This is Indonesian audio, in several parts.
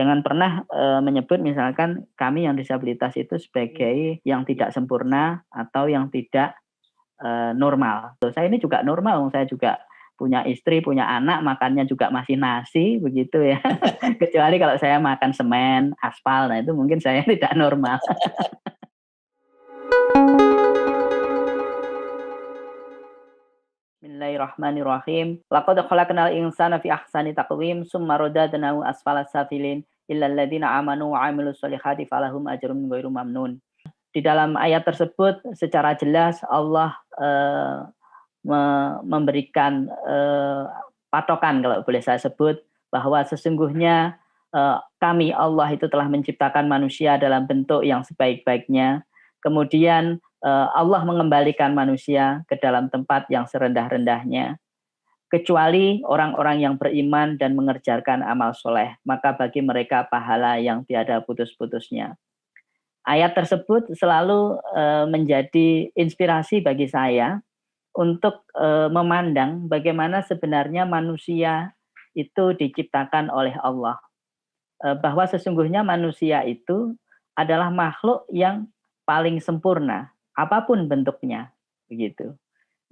Jangan pernah menyebut misalkan kami yang disabilitas itu sebagai yang tidak sempurna atau yang tidak normal. Saya ini juga normal, saya juga punya istri, punya anak, makannya juga masih nasi, begitu ya. Kecuali kalau saya makan semen, aspal, nah itu mungkin saya tidak normal. Bismillahirrahmanirrahim. Laqad khalaqnal insana fi ahsani taqwim, summa radadnahu asfala safilin, illal ladzina amanu wa 'amilus solihati falahum ajrun ghairu mamnun. Di dalam ayat tersebut secara jelas Allah memberikan patokan, kalau boleh saya sebut, bahwa sesungguhnya kami Allah itu telah menciptakan manusia dalam bentuk yang sebaik-baiknya. Kemudian Allah mengembalikan manusia ke dalam tempat yang serendah-rendahnya. Kecuali orang-orang yang beriman dan mengerjakan amal soleh, maka bagi mereka pahala yang tiada putus-putusnya. Ayat tersebut selalu menjadi inspirasi bagi saya untuk memandang bagaimana sebenarnya manusia itu diciptakan oleh Allah. Bahwa sesungguhnya manusia itu adalah makhluk yang paling sempurna, apapun bentuknya, begitu.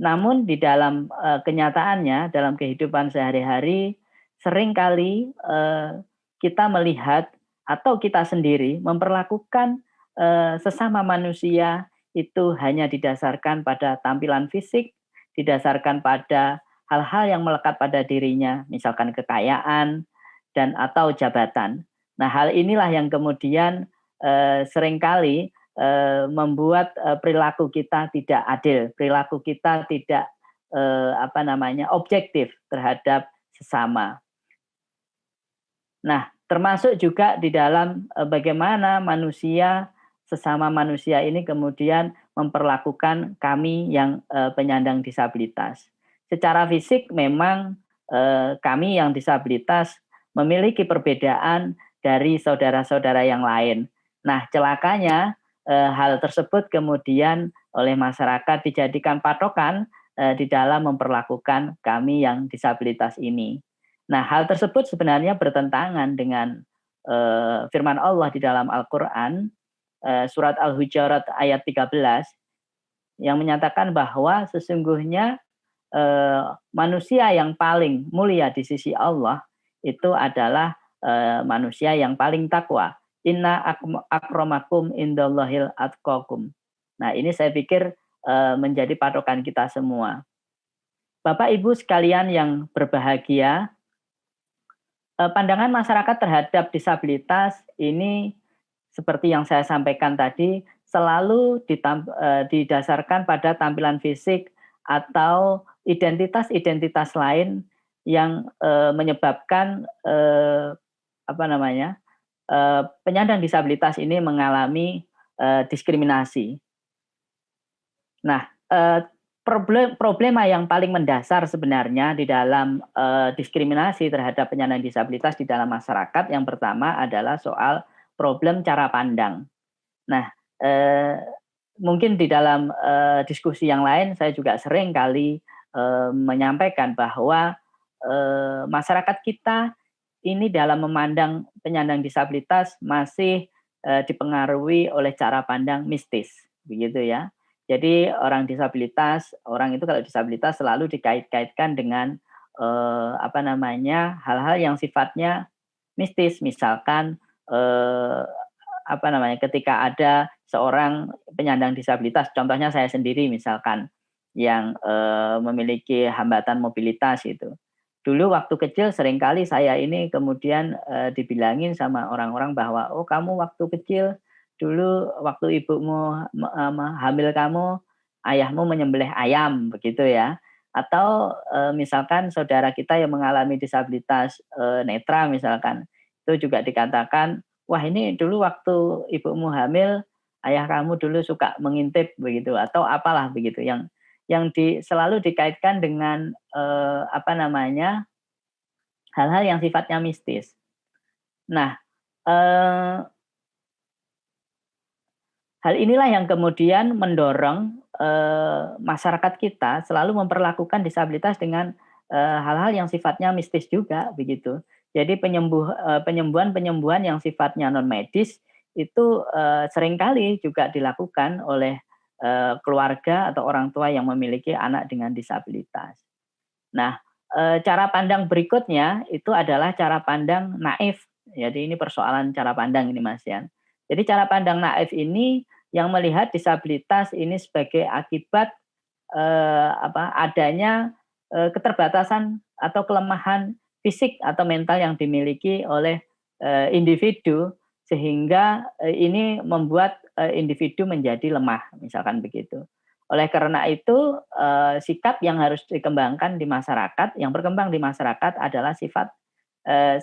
Namun di dalam kenyataannya, dalam kehidupan sehari-hari, seringkali kita melihat atau kita sendiri memperlakukan sesama manusia itu hanya didasarkan pada tampilan fisik, didasarkan pada hal-hal yang melekat pada dirinya, misalkan kekayaan dan atau jabatan. Nah, hal inilah yang kemudian seringkali membuat perilaku kita tidak adil, perilaku kita tidak objektif terhadap sesama. Nah, termasuk juga di dalam bagaimana sesama manusia ini kemudian memperlakukan kami yang penyandang disabilitas. Secara fisik memang kami yang disabilitas memiliki perbedaan dari saudara-saudara yang lain. Nah, celakanya hal tersebut kemudian oleh masyarakat dijadikan patokan di dalam memperlakukan kami yang disabilitas ini. Nah, hal tersebut sebenarnya bertentangan dengan firman Allah di dalam Al-Quran, surat Al-Hujurat ayat 13, yang menyatakan bahwa sesungguhnya manusia yang paling mulia di sisi Allah itu adalah manusia yang paling takwa. Inna akramakum indallahil atqakum. Nah, ini saya pikir menjadi patokan kita semua. Bapak Ibu sekalian yang berbahagia, pandangan masyarakat terhadap disabilitas ini seperti yang saya sampaikan tadi selalu didasarkan pada tampilan fisik atau identitas-identitas lain yang menyebabkan penyandang disabilitas ini mengalami diskriminasi. Nah, problema yang paling mendasar sebenarnya di dalam diskriminasi terhadap penyandang disabilitas di dalam masyarakat, yang pertama adalah soal problem cara pandang. Nah, mungkin di dalam diskusi yang lain saya juga sering kali menyampaikan bahwa masyarakat kita ini dalam memandang penyandang disabilitas masih dipengaruhi oleh cara pandang mistis, begitu ya. Jadi orang itu kalau disabilitas selalu dikait-kaitkan dengan hal-hal yang sifatnya mistis, misalkan ketika ada seorang penyandang disabilitas, contohnya saya sendiri misalkan yang memiliki hambatan mobilitas itu. Dulu waktu kecil seringkali saya ini kemudian dibilangin sama orang-orang bahwa oh kamu waktu kecil dulu waktu ibumu hamil kamu, ayahmu menyembelih ayam, begitu ya. Atau misalkan saudara kita yang mengalami disabilitas netra misalkan, itu juga dikatakan, wah ini dulu waktu ibumu hamil, ayah kamu dulu suka mengintip begitu, atau apalah begitu, yang selalu dikaitkan dengan hal-hal yang sifatnya mistis. Nah, hal inilah yang kemudian mendorong masyarakat kita selalu memperlakukan disabilitas dengan hal-hal yang sifatnya mistis juga begitu. Jadi penyembuhan-penyembuhan yang sifatnya non medis itu seringkali juga dilakukan oleh keluarga atau orang tua yang memiliki anak dengan disabilitas. Nah, cara pandang berikutnya itu adalah cara pandang naif. Jadi ini persoalan cara pandang ini, Mas, ya. Jadi cara pandang naif ini yang melihat disabilitas ini sebagai akibat adanya keterbatasan atau kelemahan fisik atau mental yang dimiliki oleh individu, sehingga ini membuat individu menjadi lemah, misalkan begitu. Oleh karena itu, sikap yang harus dikembangkan di masyarakat, yang berkembang di masyarakat adalah sifat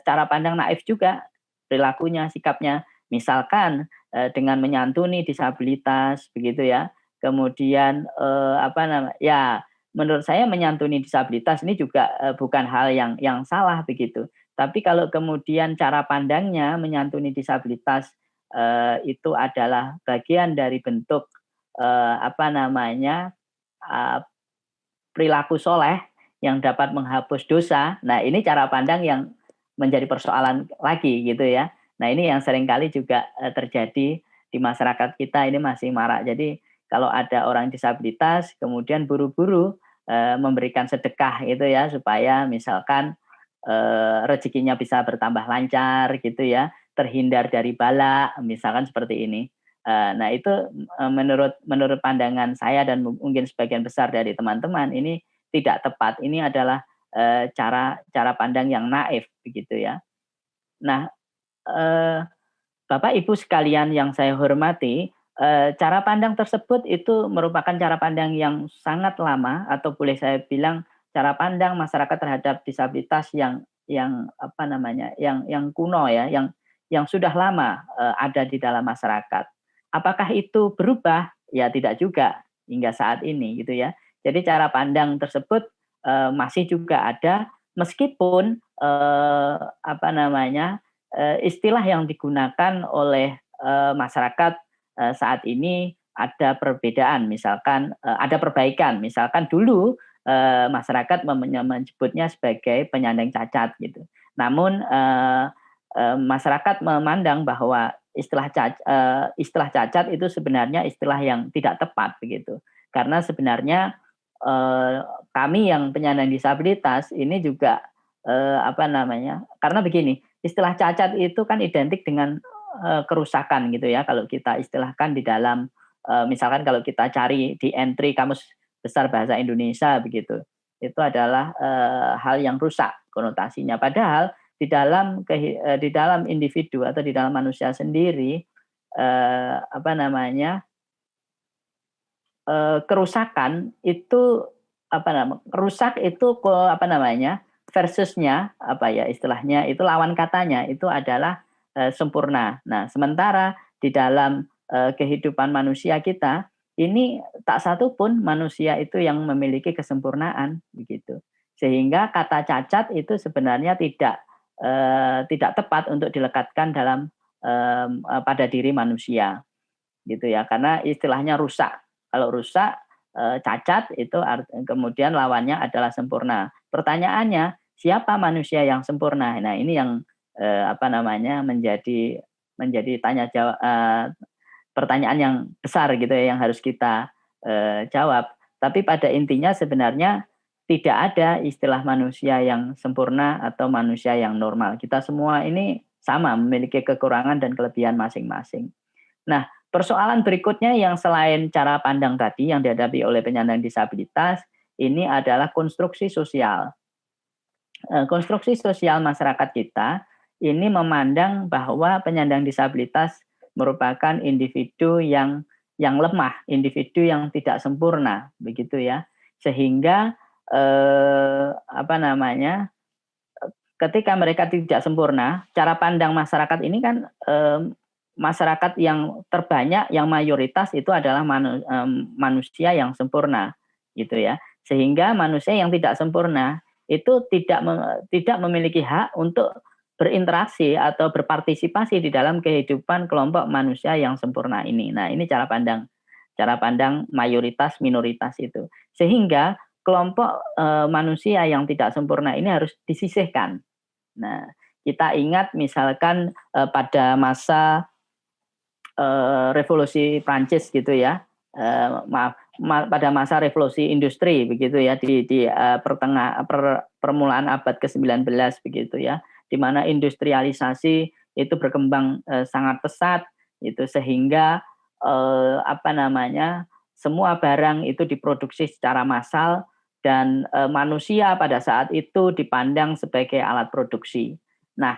cara pandang naif juga, perilakunya, sikapnya. Misalkan dengan menyantuni disabilitas, begitu ya. Kemudian ya menurut saya menyantuni disabilitas ini juga bukan hal yang salah begitu. Tapi kalau kemudian cara pandangnya menyantuni disabilitas itu adalah bagian dari bentuk uh, perilaku soleh yang dapat menghapus dosa. Nah, ini cara pandang yang menjadi persoalan lagi gitu ya. Nah, ini yang seringkali juga terjadi di masyarakat kita, ini masih marak. Jadi kalau ada orang disabilitas kemudian buru-buru memberikan sedekah itu ya, supaya misalkan rezekinya bisa bertambah lancar gitu ya, terhindar dari bala, misalkan seperti ini. Nah, itu menurut pandangan saya dan mungkin sebagian besar dari teman-teman ini tidak tepat. Ini adalah cara pandang yang naif begitu ya. Nah, Bapak Ibu sekalian yang saya hormati, cara pandang tersebut itu merupakan cara pandang yang sangat lama, atau boleh saya bilang cara pandang masyarakat terhadap disabilitas yang kuno ya, yang sudah lama ada di dalam masyarakat. Apakah itu berubah? Ya tidak juga hingga saat ini gitu ya. Jadi cara pandang tersebut masih juga ada, meskipun istilah yang digunakan oleh masyarakat saat ini ada perbedaan. Misalkan ada perbaikan. Misalkan dulu masyarakat menyebutnya sebagai penyandang cacat gitu. Namun masyarakat memandang bahwa istilah cacat itu sebenarnya istilah yang tidak tepat begitu. Karena sebenarnya kami yang penyandang disabilitas ini juga karena begini, istilah cacat itu kan identik dengan kerusakan gitu ya, kalau kita istilahkan di dalam misalkan kalau kita cari di entry Kamus Besar Bahasa Indonesia begitu, itu adalah hal yang rusak konotasinya. Padahal di dalam individu atau di dalam manusia sendiri eh, apa namanya kerusakan itu rusak itu versusnya istilahnya itu lawan katanya itu adalah sempurna. Nah, sementara di dalam kehidupan manusia kita ini tak satu pun manusia itu yang memiliki kesempurnaan begitu. Sehingga kata cacat itu sebenarnya tidak tepat untuk dilekatkan dalam pada diri manusia gitu ya, karena istilahnya rusak. Kalau rusak, cacat itu kemudian lawannya adalah sempurna. Pertanyaannya, siapa manusia yang sempurna? Nah, ini yang menjadi pertanyaan yang besar gitu ya, yang harus kita jawab. Tapi pada intinya sebenarnya tidak ada istilah manusia yang sempurna atau manusia yang normal. Kita semua ini sama, memiliki kekurangan dan kelebihan masing-masing. Nah, persoalan berikutnya yang selain cara pandang tadi yang dihadapi oleh penyandang disabilitas, ini adalah konstruksi sosial. Konstruksi sosial masyarakat kita ini memandang bahwa penyandang disabilitas merupakan individu yang lemah, individu yang tidak sempurna, begitu ya. Sehingga ketika mereka tidak sempurna, cara pandang masyarakat ini kan masyarakat yang terbanyak, yang mayoritas itu adalah manusia yang sempurna, gitu ya. Sehingga manusia yang tidak sempurna itu tidak memiliki hak untuk berinteraksi atau berpartisipasi di dalam kehidupan kelompok manusia yang sempurna ini. Nah, ini cara pandang mayoritas minoritas itu. Sehingga kelompok manusia yang tidak sempurna ini harus disisihkan. Nah, Kita ingat misalkan pada masa revolusi Prancis gitu ya, pada masa revolusi industri begitu ya, di permulaan abad ke-19 begitu ya, di mana industrialisasi itu berkembang sangat pesat itu, sehingga semua barang itu diproduksi secara massal dan manusia pada saat itu dipandang sebagai alat produksi. Nah,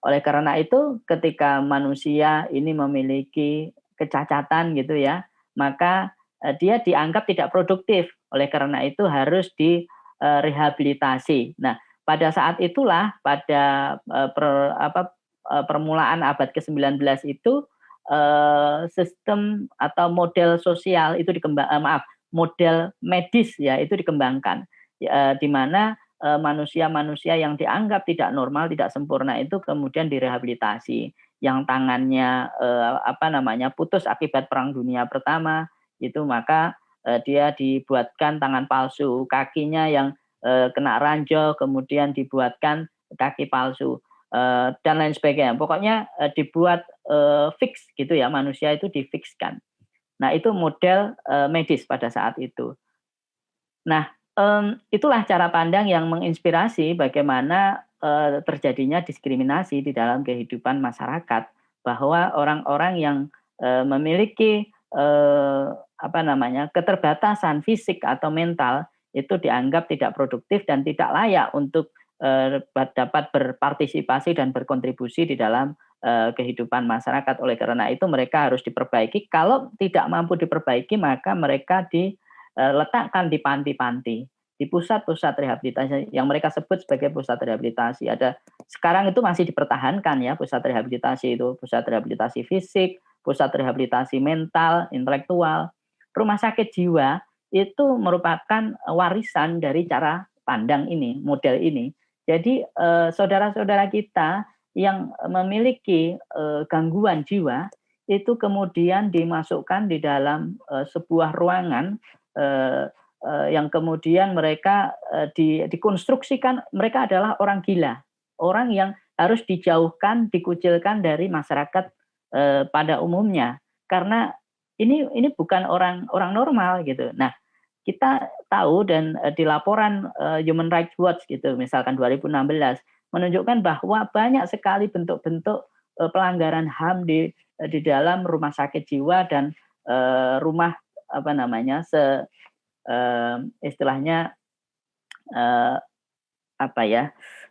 oleh karena itu ketika manusia ini memiliki kecacatan gitu ya, maka dia dianggap tidak produktif. Oleh karena itu harus direhabilitasi. Nah, pada saat itulah pada permulaan abad ke-19 itu sistem atau model sosial itu model medis ya itu dikembangkan, di mana manusia-manusia yang dianggap tidak normal, tidak sempurna itu kemudian direhabilitasi. Yang tangannya putus akibat Perang Dunia Pertama itu, maka dia dibuatkan tangan palsu, kakinya yang kena ranjau kemudian dibuatkan kaki palsu, dan lain sebagainya. Pokoknya dibuat fix gitu ya, manusia itu difikskan. Nah, itu model medis pada saat itu. Nah, itulah cara pandang yang menginspirasi bagaimana terjadinya diskriminasi di dalam kehidupan masyarakat, bahwa orang-orang yang memiliki keterbatasan fisik atau mental itu dianggap tidak produktif dan tidak layak untuk dapat berpartisipasi dan berkontribusi di dalam kehidupan masyarakat. Oleh karena itu mereka harus diperbaiki. Kalau tidak mampu diperbaiki, maka mereka letakkan di panti-panti, di pusat-pusat rehabilitasi yang mereka sebut sebagai pusat rehabilitasi. Ada sekarang itu masih dipertahankan ya, pusat rehabilitasi itu, pusat rehabilitasi fisik, pusat rehabilitasi mental, intelektual. Rumah sakit jiwa itu merupakan warisan dari cara pandang ini, model ini. Jadi saudara-saudara kita yang memiliki gangguan jiwa itu kemudian dimasukkan di dalam sebuah ruangan yang kemudian mereka dikonstruksikan mereka adalah orang gila, orang yang harus dijauhkan, dikucilkan dari masyarakat pada umumnya, karena ini bukan orang normal gitu. Nah, kita tahu dan di laporan Human Rights Watch gitu, misalkan 2016 menunjukkan bahwa banyak sekali bentuk-bentuk pelanggaran HAM di dalam rumah sakit jiwa dan rumah istilahnya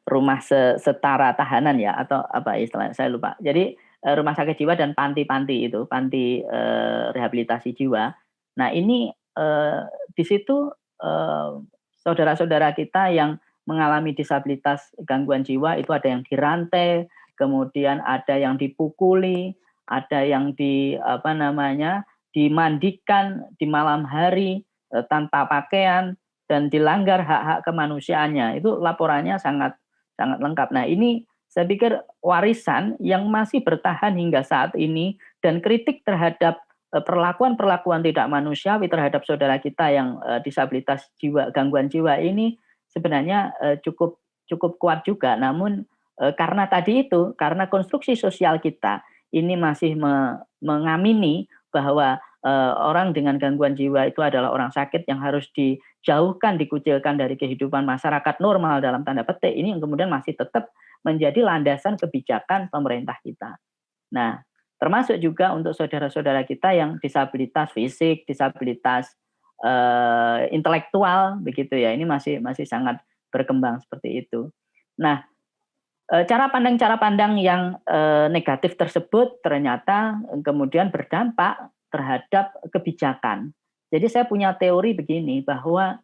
rumah setara tahanan ya, atau apa istilahnya saya lupa. Jadi rumah sakit jiwa dan panti-panti itu, panti rehabilitasi jiwa. Nah, ini di situ saudara-saudara kita yang mengalami disabilitas gangguan jiwa itu ada yang dirantai, kemudian ada yang dipukuli, ada yang dimandikan di malam hari tanpa pakaian dan dilanggar hak-hak kemanusiaannya. Itu laporannya sangat sangat lengkap. Nah, ini saya pikir warisan yang masih bertahan hingga saat ini, dan kritik terhadap perlakuan-perlakuan tidak manusiawi terhadap saudara kita yang disabilitas jiwa, gangguan jiwa ini sebenarnya cukup kuat juga. Namun karena tadi itu, karena konstruksi sosial kita ini masih mengamini bahwa orang dengan gangguan jiwa itu adalah orang sakit yang harus dijauhkan, dikucilkan dari kehidupan masyarakat normal dalam tanda petik, ini yang kemudian masih tetap menjadi landasan kebijakan pemerintah kita. Nah, termasuk juga untuk saudara-saudara kita yang disabilitas fisik, disabilitas intelektual begitu ya, ini masih sangat berkembang seperti itu. Nah, cara pandang yang negatif tersebut ternyata kemudian berdampak terhadap kebijakan. Jadi saya punya teori begini, bahwa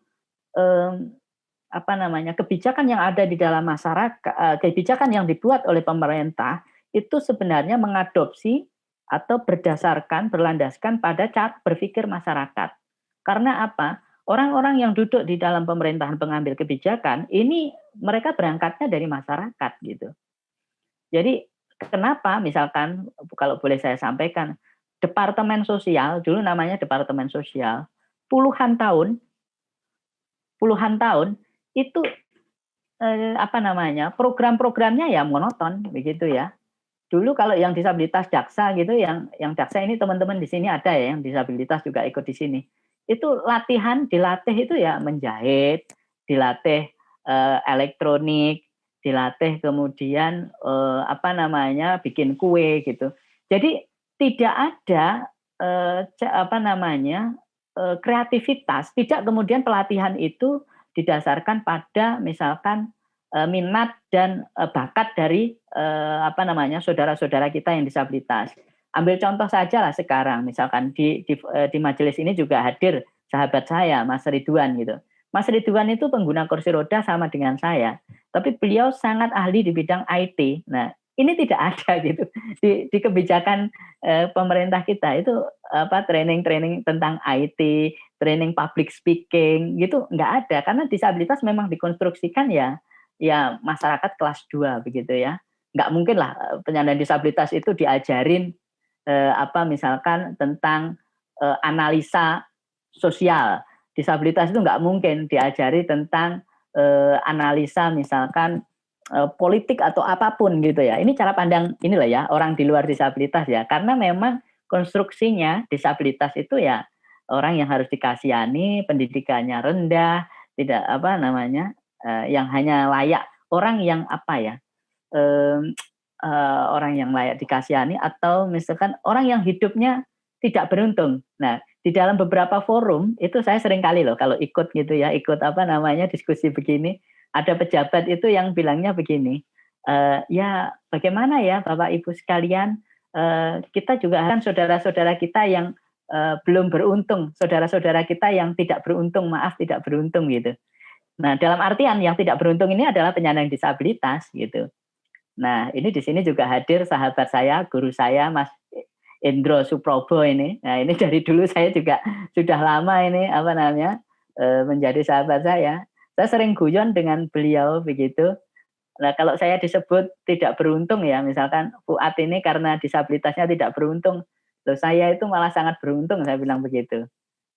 kebijakan yang ada di dalam masyarakat, kebijakan yang dibuat oleh pemerintah itu sebenarnya mengadopsi atau berlandaskan pada cara berpikir masyarakat. Karena apa? Orang-orang yang duduk di dalam pemerintahan pengambil kebijakan ini mereka berangkatnya dari masyarakat gitu. Jadi kenapa misalkan kalau boleh saya sampaikan, Departemen Sosial, dulu namanya Departemen Sosial, puluhan tahun itu apa namanya, program-programnya ya monoton begitu ya. Dulu kalau yang disabilitas jaksa gitu, yang jaksa ini teman-teman di sini ada ya yang disabilitas juga ikut di sini. Itu dilatih itu ya menjahit, dilatih elektronik, dilatih kemudian apa namanya bikin kue gitu. Jadi tidak ada apa namanya kreativitas, tidak kemudian pelatihan itu didasarkan pada misalkan minat dan bakat dari apa namanya saudara-saudara kita yang disabilitas. Ambil contoh saja lah sekarang, misalkan di majelis ini juga hadir sahabat saya, Mas Ridwan gitu. Mas Ridwan itu pengguna kursi roda sama dengan saya, tapi beliau sangat ahli di bidang IT. Nah, ini tidak ada gitu di kebijakan pemerintah kita itu apa training-training tentang IT, training public speaking gitu nggak ada karena disabilitas memang dikonstruksikan ya masyarakat kelas 2 begitu ya. Nggak mungkin lah penyandang disabilitas itu diajarin apa misalkan tentang analisa sosial. Disabilitas itu nggak mungkin diajari tentang analisa misalkan politik atau apapun gitu ya. Ini cara pandang inilah ya orang di luar disabilitas ya. Karena memang konstruksinya disabilitas itu ya orang yang harus dikasihani, pendidikannya rendah, tidak apa namanya, yang hanya layak orang yang apa ya, orang yang layak dikasihani atau misalkan orang yang hidupnya tidak beruntung. Nah, di dalam beberapa forum itu saya sering kali loh kalau ikut gitu ya, ikut apa namanya diskusi begini, ada pejabat itu yang bilangnya begini, ya bagaimana ya Bapak Ibu sekalian, kita juga kan saudara-saudara kita yang belum beruntung, saudara-saudara kita yang tidak beruntung, maaf tidak beruntung gitu. Nah, dalam artian yang tidak beruntung ini adalah penyandang disabilitas gitu. Nah, ini di sini juga hadir sahabat saya, guru saya, Mas Indro Suprobo ini. Nah, ini dari dulu saya juga sudah lama ini apa namanya menjadi sahabat saya. Saya sering guyon dengan beliau begitu. Nah, kalau saya disebut tidak beruntung ya, misalkan Fuad ini karena disabilitasnya tidak beruntung, loh saya itu malah sangat beruntung saya bilang begitu.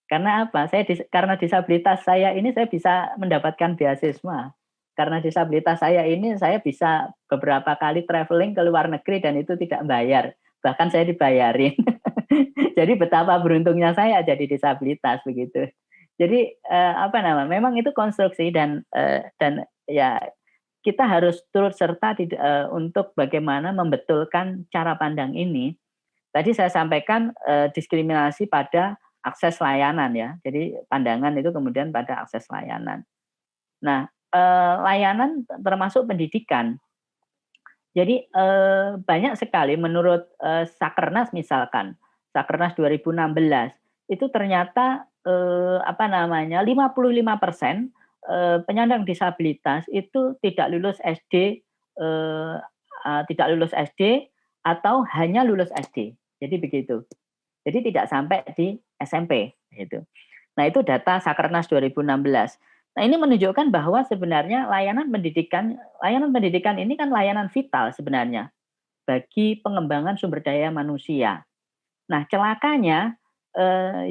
Karena apa? Karena disabilitas saya ini saya bisa mendapatkan beasiswa. Karena disabilitas saya ini saya bisa beberapa kali traveling ke luar negeri dan itu tidak bayar. Bahkan saya dibayarin. Jadi betapa beruntungnya saya jadi disabilitas begitu. Jadi apa namanya? Memang itu konstruksi dan ya kita harus turut serta untuk bagaimana membetulkan cara pandang ini. Tadi saya sampaikan diskriminasi pada akses layanan ya. Jadi pandangan itu kemudian pada akses layanan. Nah, layanan termasuk pendidikan. Jadi banyak sekali menurut Sakernas misalkan, Sakernas 2016 itu ternyata apa namanya 55% penyandang disabilitas itu tidak lulus SD, tidak lulus SD atau hanya lulus SD. Jadi begitu. Jadi tidak sampai di SMP gitu. Nah, itu data Sakernas 2016. Nah, ini menunjukkan bahwa sebenarnya layanan pendidikan ini kan layanan vital sebenarnya bagi pengembangan sumber daya manusia. Nah, celakanya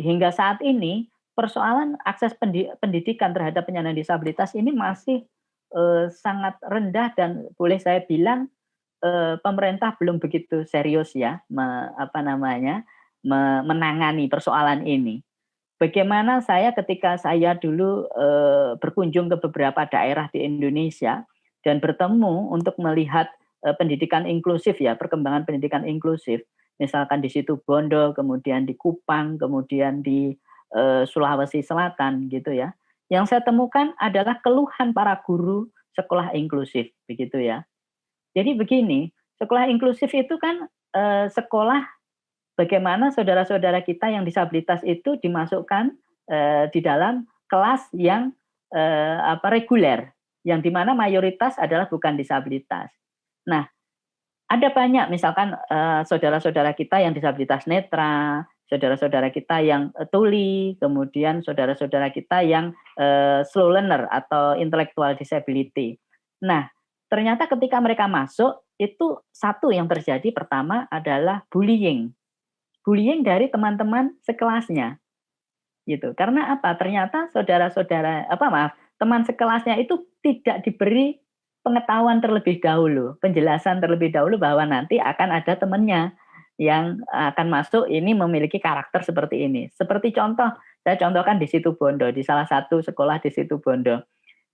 hingga saat ini persoalan akses pendidikan terhadap penyandang disabilitas ini masih sangat rendah dan boleh saya bilang pemerintah belum begitu serius ya apa namanya menangani persoalan ini. Bagaimana saya ketika saya dulu berkunjung ke beberapa daerah di Indonesia dan bertemu untuk melihat pendidikan inklusif ya, perkembangan pendidikan inklusif. Misalkan di Situbondo, kemudian di Kupang, kemudian di Sulawesi Selatan gitu ya. Yang saya temukan adalah keluhan para guru sekolah inklusif begitu ya. Jadi begini, sekolah inklusif itu kan sekolah bagaimana saudara-saudara kita yang disabilitas itu dimasukkan di dalam kelas yang apa reguler, yang dimana mayoritas adalah bukan disabilitas. Nah, ada banyak misalkan saudara-saudara kita yang disabilitas netra, saudara-saudara kita yang tuli, kemudian saudara-saudara kita yang slow learner atau intellectual disability. Nah, ternyata ketika mereka masuk itu satu yang terjadi pertama adalah bullying dari teman-teman sekelasnya gitu. Karena apa? Ternyata saudara-saudara apa maaf, teman sekelasnya itu tidak diberi pengetahuan terlebih dahulu, penjelasan terlebih dahulu bahwa nanti akan ada temannya yang akan masuk ini memiliki karakter seperti ini. Seperti contoh, saya contohkan di Situbondo, di salah satu sekolah di Situbondo.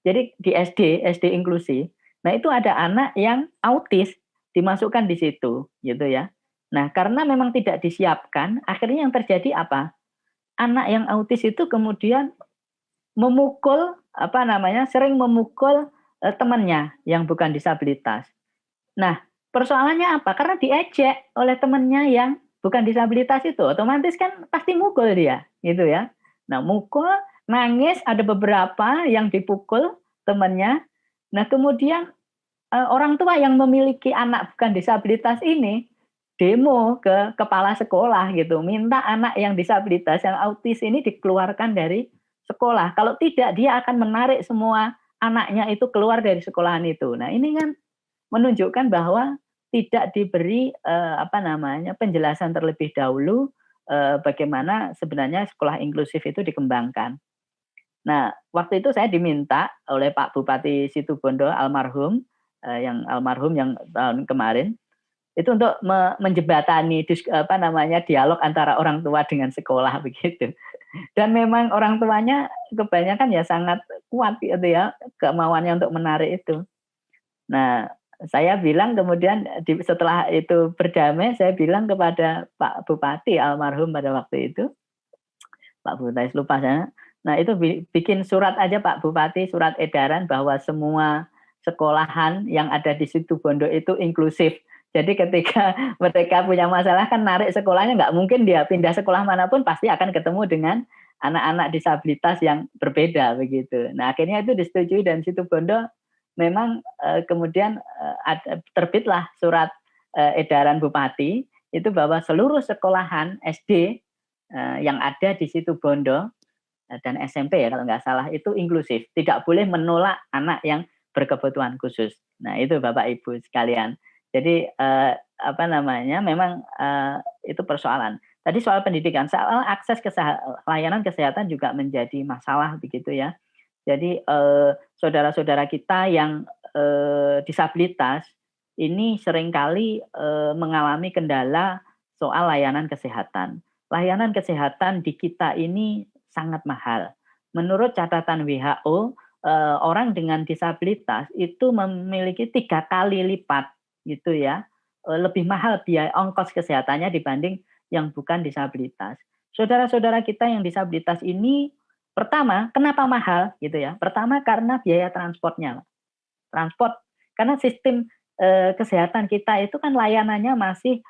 Jadi di SD inklusi, nah itu ada anak yang autis dimasukkan di situ, gitu ya. Nah, karena memang tidak disiapkan, akhirnya yang terjadi apa? Anak yang autis itu kemudian memukul, apa namanya, sering memukul temannya yang bukan disabilitas. Nah, persoalannya apa? Karena diejek oleh temannya yang bukan disabilitas itu, otomatis kan pasti mukul dia, gitu ya. Nah, mukul, nangis, ada beberapa yang dipukul temannya. Nah, kemudian orang tua yang memiliki anak bukan disabilitas ini demo ke kepala sekolah gitu, minta anak yang disabilitas, yang autis ini dikeluarkan dari sekolah. Kalau tidak, dia akan menarik semua anaknya itu keluar dari sekolahan itu. Nah, ini kan menunjukkan bahwa tidak diberi apa namanya penjelasan terlebih dahulu bagaimana sebenarnya sekolah inklusif itu dikembangkan. Nah, waktu itu saya diminta oleh Pak Bupati Situbondo almarhum yang almarhum yang tahun kemarin itu untuk menjembatani apa namanya dialog antara orang tua dengan sekolah begitu. Dan memang orang tuanya kebanyakan ya sangat kuat gitu ya kemauannya untuk menarik itu. Nah, saya bilang kemudian setelah itu berdamai, saya bilang kepada Pak Bupati almarhum pada waktu itu, Pak Bupati lupa saya. Nah, itu bikin surat aja Pak Bupati, surat edaran bahwa semua sekolahan yang ada di Situbondo itu inklusif. Jadi ketika mereka punya masalah kan narik sekolahnya, nggak mungkin dia pindah sekolah manapun pasti akan ketemu dengan anak-anak disabilitas yang berbeda begitu. Nah, akhirnya itu disetujui dan Situbondo memang kemudian terbitlah surat edaran Bupati itu bahwa seluruh sekolahan SD yang ada di Situbondo dan SMP ya kalau nggak salah itu inklusif, tidak boleh menolak anak yang berkebutuhan khusus. Nah itu Bapak Ibu sekalian. Jadi apa namanya memang itu persoalan. Tadi soal pendidikan, soal akses layanan kesehatan juga menjadi masalah begitu ya. Jadi saudara-saudara kita yang disabilitas ini seringkali mengalami kendala soal layanan kesehatan. Layanan kesehatan di kita ini sangat mahal. Menurut catatan WHO, orang dengan disabilitas itu memiliki 3 kali lipat gitu ya, lebih mahal biaya ongkos kesehatannya dibanding yang bukan disabilitas. Saudara-saudara kita yang disabilitas ini pertama, kenapa mahal gitu ya? Pertama karena biaya transportnya. Transport karena sistem kesehatan kita itu kan layanannya masih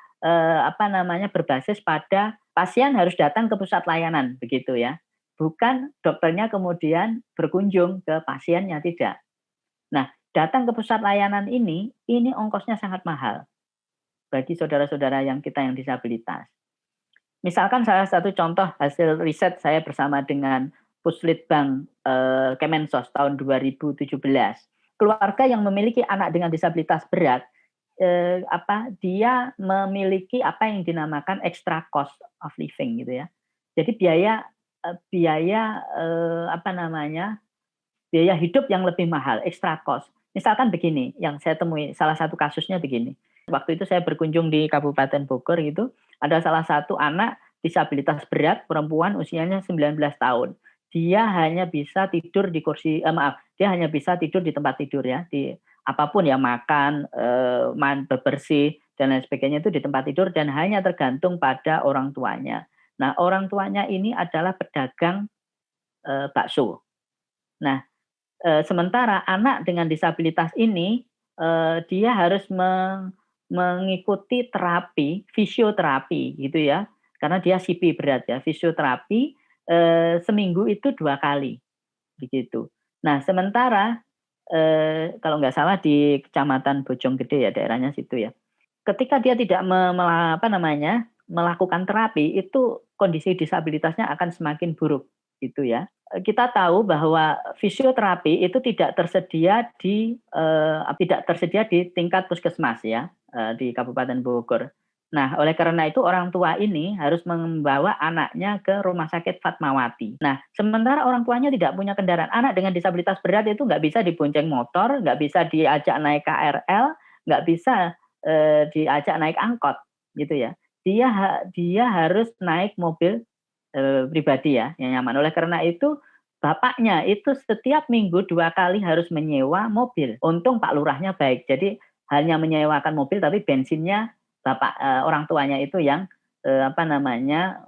apa namanya berbasis pada pasien harus datang ke pusat layanan begitu ya. Bukan dokternya kemudian berkunjung ke pasiennya tidak. Nah, datang ke pusat layanan ini ongkosnya sangat mahal bagi saudara-saudara yang kita yang disabilitas. Misalkan salah satu contoh hasil riset saya bersama dengan Puslitbang Kemensos tahun 2017. Keluarga yang memiliki anak dengan disabilitas berat dia memiliki apa yang dinamakan extra cost of living gitu ya. Jadi biaya apa namanya? Biaya hidup yang lebih mahal, extra cost. Misalkan begini, yang saya temui salah satu kasusnya begini. Waktu itu saya berkunjung di Kabupaten Bogor gitu, ada salah satu anak disabilitas berat perempuan usianya 19 tahun. Dia hanya bisa tidur di kursi dia hanya bisa tidur di tempat tidur ya, di apapun ya makan, bebersih dan lain sebagainya itu di tempat tidur dan hanya tergantung pada orang tuanya. Nah, orang tuanya ini adalah pedagang bakso. Nah, sementara anak dengan disabilitas ini dia harus mengikuti terapi, fisioterapi gitu ya, karena dia CP berat ya, fisioterapi seminggu itu 2 kali, begitu. Nah sementara kalau nggak salah di Kecamatan Bojonggede ya daerahnya situ ya, ketika dia tidak apa namanya, melakukan terapi itu kondisi disabilitasnya akan semakin buruk gitu ya. Kita tahu bahwa fisioterapi itu tidak tersedia di tingkat puskesmas ya di Kabupaten Bogor. Nah, oleh karena itu orang tua ini harus membawa anaknya ke rumah sakit Fatmawati. Nah, sementara orang tuanya tidak punya kendaraan, anak dengan disabilitas berat itu nggak bisa dibonceng motor, nggak bisa diajak naik KRL, nggak bisa diajak naik angkot, gitu ya. Dia harus naik mobil pribadi ya, yang nyaman. Oleh karena itu, bapaknya itu setiap minggu 2 kali harus menyewa mobil. Untung Pak Lurahnya baik, jadi hanya menyewakan mobil, tapi bensinnya orang tuanya itu yang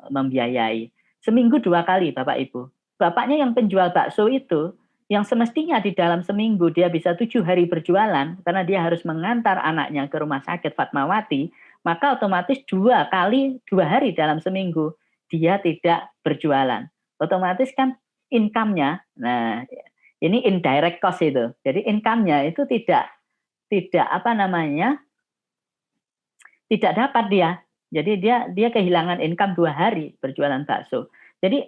membiayai. Seminggu 2 kali Bapak Ibu. Bapaknya yang penjual bakso itu, yang semestinya di dalam seminggu dia bisa 7 hari berjualan karena dia harus mengantar anaknya ke rumah sakit Fatmawati, maka otomatis 2 kali 2 hari dalam seminggu dia tidak berjualan. Otomatis kan income-nya, nah ini indirect cost itu. Jadi income-nya itu tidak tidak dapat dia. Jadi dia kehilangan income 2 hari berjualan bakso. Jadi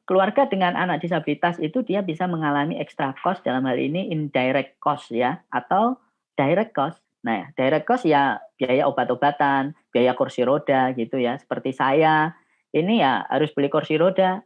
keluarga dengan anak disabilitas itu dia bisa mengalami extra cost, dalam hal ini indirect cost ya, atau direct cost. Nah, direct cost ya biaya obat-obatan, biaya kursi roda gitu ya. Seperti saya ini ya harus beli kursi roda,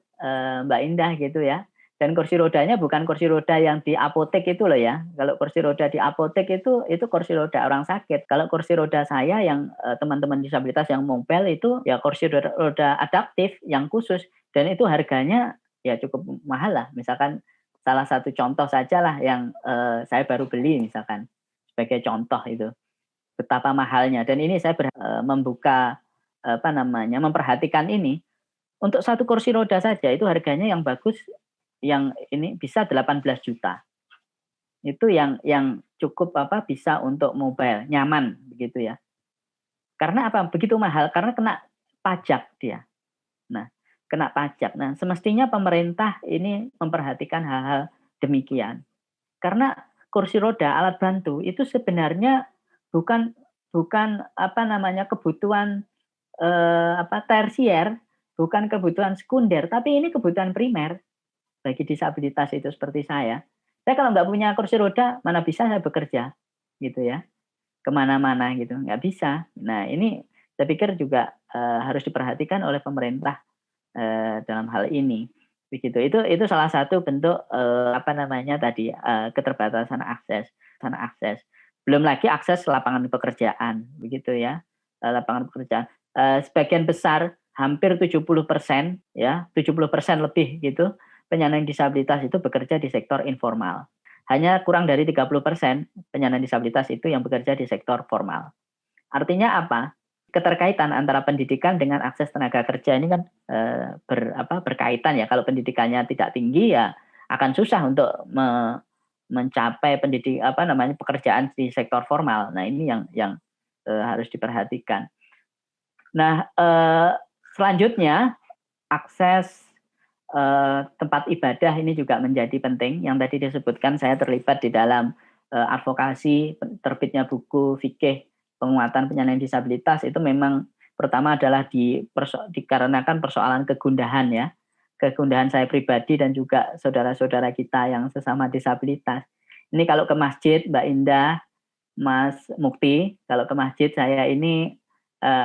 Mbak Indah gitu ya. Dan kursi rodanya bukan kursi roda yang di apotek itu loh ya. Kalau kursi roda di apotek itu kursi roda orang sakit. Kalau kursi roda saya yang teman-teman disabilitas yang mobile itu ya kursi roda adaptif yang khusus, dan itu harganya ya cukup mahal lah. Misalkan salah satu contoh saja lah yang saya baru beli misalkan sebagai contoh itu betapa mahalnya. Dan ini saya membuka memperhatikan ini untuk satu kursi roda saja itu harganya yang bagus yang ini bisa 18 juta. Itu yang cukup bisa untuk mobile, nyaman begitu ya. Karena apa? Begitu mahal karena kena pajak dia. Nah, kena pajak. Nah, semestinya pemerintah ini memperhatikan hal-hal demikian. Karena kursi roda, alat bantu itu sebenarnya bukan kebutuhan tersier, bukan kebutuhan sekunder, tapi ini kebutuhan primer bagi disabilitas itu seperti saya. Saya kalau nggak punya kursi roda, mana bisa saya bekerja, gitu ya, kemana-mana gitu, nggak bisa. Nah ini saya pikir juga harus diperhatikan oleh pemerintah dalam hal ini, begitu. Itu salah satu bentuk keterbatasan akses. Belum lagi akses lapangan pekerjaan, begitu ya, lapangan pekerjaan. Sebagian besar, hampir 70% ya, 70% lebih gitu penyandang disabilitas itu bekerja di sektor informal. Hanya kurang dari 30% penyandang disabilitas itu yang bekerja di sektor formal. Artinya apa? Keterkaitan antara pendidikan dengan akses tenaga kerja ini kan berkaitan ya. Kalau pendidikannya tidak tinggi ya akan susah untuk mencapai pekerjaan di sektor formal. Nah, ini yang harus diperhatikan. Nah, selanjutnya akses tempat ibadah ini juga menjadi penting. Yang tadi disebutkan saya terlibat di dalam advokasi terbitnya buku fikih penguatan penyandang disabilitas, itu memang pertama adalah dikarenakan persoalan kegundahan ya. Kegundahan saya pribadi dan juga saudara-saudara kita yang sesama disabilitas. Ini kalau ke masjid, Mbak Indah, Mas Mukti, kalau ke masjid saya ini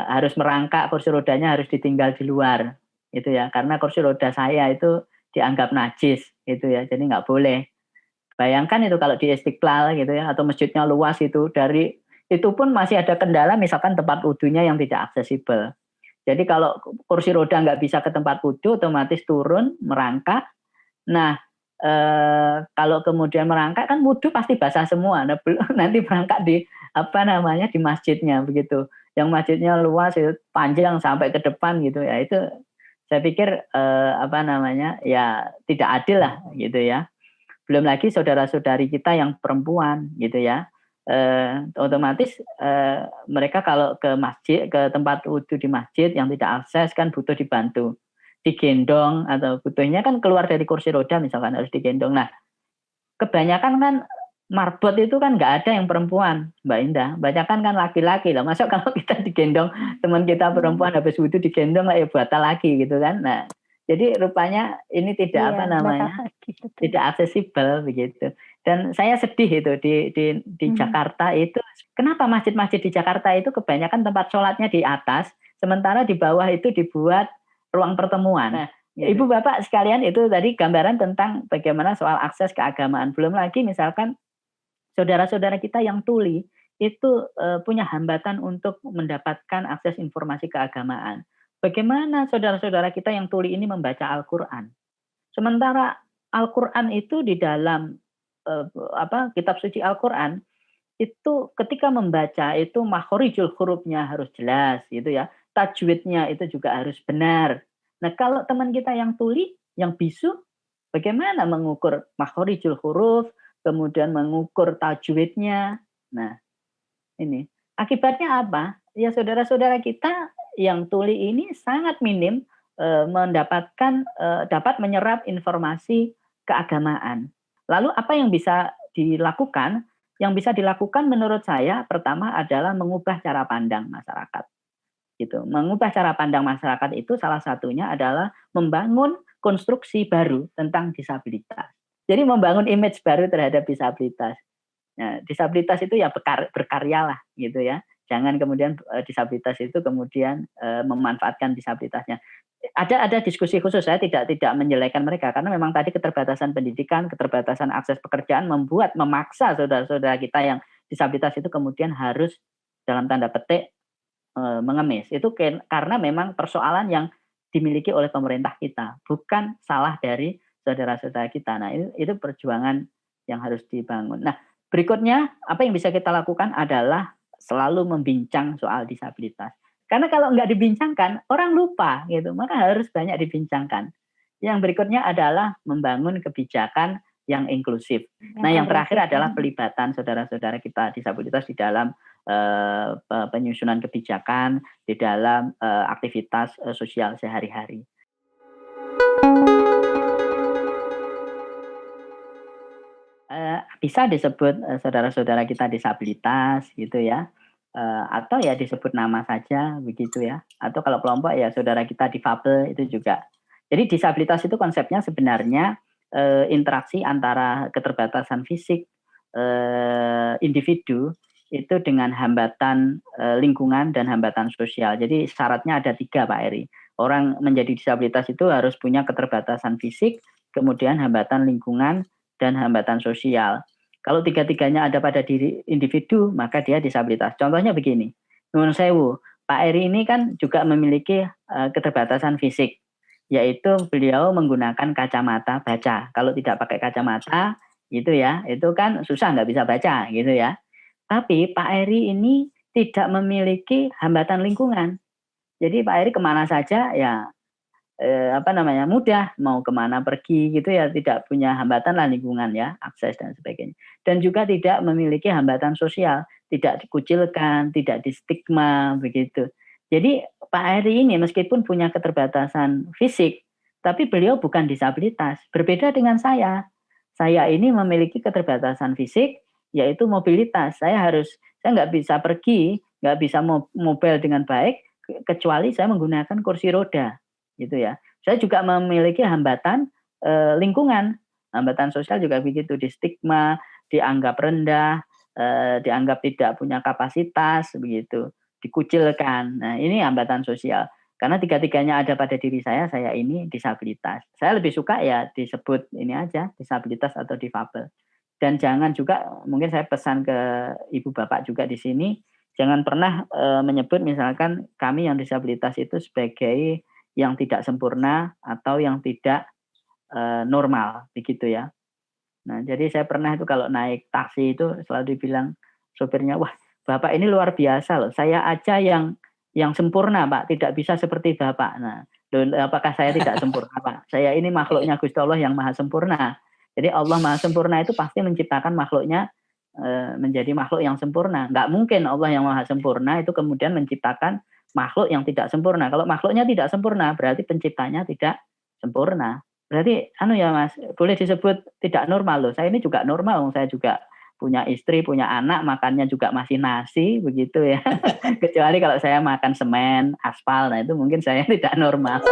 harus merangkak, kursi rodanya harus ditinggal di luar itu ya, karena kursi roda saya itu dianggap najis gitu ya, jadi nggak boleh. Bayangkan itu kalau di Istiqlal gitu ya, atau masjidnya luas itu, dari itu pun masih ada kendala, misalkan tempat wudhunya yang tidak aksesibel. Jadi kalau kursi roda nggak bisa ke tempat wudhu, otomatis turun merangkak. Nah kalau kemudian merangkak kan wudhu pasti basah semua. Nah, nanti berangkat di di masjidnya begitu. Yang masjidnya luas itu panjang sampai ke depan gitu ya, itu saya pikir ya tidak adil lah gitu ya. Belum lagi saudara-saudari kita yang perempuan gitu ya, otomatis mereka kalau ke masjid, ke tempat wudhu di masjid yang tidak akses kan butuh dibantu, digendong, atau butuhnya kan keluar dari kursi roda misalkan harus digendong. Nah kebanyakan kan marbot itu kan nggak ada yang perempuan, Mbak Indah. Banyakan kan laki-laki lah. Masa kalau kita digendong, teman kita perempuan habis wudhu digendong lah ya batal lagi gitu kan. Nah, jadi rupanya ini tidak tidak aksesibel begitu. Dan saya sedih itu di Jakarta itu, kenapa masjid-masjid di Jakarta itu kebanyakan tempat sholatnya di atas, sementara di bawah itu dibuat ruang pertemuan. Nah, Ibu Bapak sekalian, itu tadi gambaran tentang bagaimana soal akses keagamaan. Belum lagi misalkan saudara-saudara kita yang tuli itu punya hambatan untuk mendapatkan akses informasi keagamaan. Bagaimana saudara-saudara kita yang tuli ini membaca Al-Quran? Sementara Al-Quran itu di dalam kitab suci Al-Quran itu ketika membaca itu makhorijul hurufnya harus jelas gitu ya, tajwidnya itu juga harus benar. Nah, kalau teman kita yang tuli, yang bisu, bagaimana mengukur makhorijul huruf, kemudian mengukur tajwidnya? Nah, ini akibatnya apa? Ya, saudara-saudara kita yang tuli ini sangat minim dapat menyerap informasi keagamaan. Lalu apa yang bisa dilakukan? Yang bisa dilakukan menurut saya pertama adalah mengubah cara pandang masyarakat. Gitu. Mengubah cara pandang masyarakat itu salah satunya adalah membangun konstruksi baru tentang disabilitas. Jadi membangun image baru terhadap disabilitas. Nah, disabilitas itu ya berkaryalah gitu ya. Jangan kemudian disabilitas itu kemudian memanfaatkan disabilitasnya. Ada diskusi khusus, saya tidak menjelekkan mereka karena memang tadi keterbatasan pendidikan, keterbatasan akses pekerjaan memaksa saudara-saudara kita yang disabilitas itu kemudian harus dalam tanda petik mengemis. Itu karena memang persoalan yang dimiliki oleh pemerintah kita, bukan salah dari saudara-saudara kita. Nah, itu perjuangan yang harus dibangun. Nah, berikutnya apa yang bisa kita lakukan adalah selalu membincang soal disabilitas. Karena kalau nggak dibincangkan, orang lupa gitu. Maka harus banyak dibincangkan. Yang berikutnya adalah membangun kebijakan yang inklusif. Nah, yang terakhir adalah pelibatan saudara-saudara kita disabilitas di dalam penyusunan kebijakan, di dalam aktivitas sosial sehari-hari. Bisa disebut saudara-saudara kita disabilitas gitu ya. Atau ya disebut nama saja begitu ya, atau kalau kelompok ya saudara kita difabel itu juga. Jadi disabilitas itu konsepnya sebenarnya interaksi antara keterbatasan fisik individu itu dengan hambatan lingkungan dan hambatan sosial. Jadi syaratnya ada 3 Pak Eri. Orang menjadi disabilitas itu harus punya keterbatasan fisik, kemudian hambatan lingkungan dan hambatan sosial. Kalau 3-tiganya ada pada diri individu, maka dia disabilitas. Contohnya begini, Nuwun Sewu, Pak Eri ini kan juga memiliki keterbatasan fisik, yaitu beliau menggunakan kacamata baca. Kalau tidak pakai kacamata, gitu ya, itu kan susah, nggak bisa baca, gitu ya. Tapi Pak Eri ini tidak memiliki hambatan lingkungan. Jadi Pak Eri kemana saja ya mudah, mau kemana pergi gitu ya, tidak punya hambatan lah lingkungan ya, akses dan sebagainya. Dan juga tidak memiliki hambatan sosial, tidak dikucilkan, tidak distigma begitu. Jadi Pak Eri ini meskipun punya keterbatasan fisik, tapi beliau bukan disabilitas. Berbeda dengan saya. Saya ini memiliki keterbatasan fisik, yaitu mobilitas. Saya nggak bisa pergi, nggak bisa mobile dengan baik, kecuali saya menggunakan kursi roda gitu ya. Saya juga memiliki hambatan lingkungan, hambatan sosial juga begitu, di stigma, dianggap rendah, dianggap tidak punya kapasitas begitu, dikucilkan. Nah, ini hambatan sosial. Karena 3-tiganya ada pada diri saya ini disabilitas. Saya lebih suka ya disebut ini aja, disabilitas atau difabel. Dan jangan juga, mungkin saya pesan ke ibu bapak juga di sini, jangan pernah menyebut misalkan kami yang disabilitas itu sebagai yang tidak sempurna atau yang tidak normal begitu ya. Nah, jadi saya pernah itu kalau naik taksi itu selalu dibilang sopirnya, wah bapak ini luar biasa loh, saya aja yang sempurna Pak, tidak bisa seperti bapak. Nah, apakah saya tidak sempurna Pak? Saya ini makhluknya Gusti Allah yang maha sempurna. Jadi Allah maha sempurna itu pasti menciptakan makhluknya menjadi makhluk yang sempurna. Nggak mungkin Allah yang maha sempurna itu kemudian menciptakan makhluk yang tidak sempurna. Kalau makhluknya tidak sempurna, berarti penciptanya tidak sempurna. Berarti ya Mas, boleh disebut tidak normal loh. Saya ini juga normal, saya juga punya istri, punya anak, makannya juga masih nasi begitu ya. Kecuali kalau saya makan semen, aspal, nah itu mungkin saya tidak normal.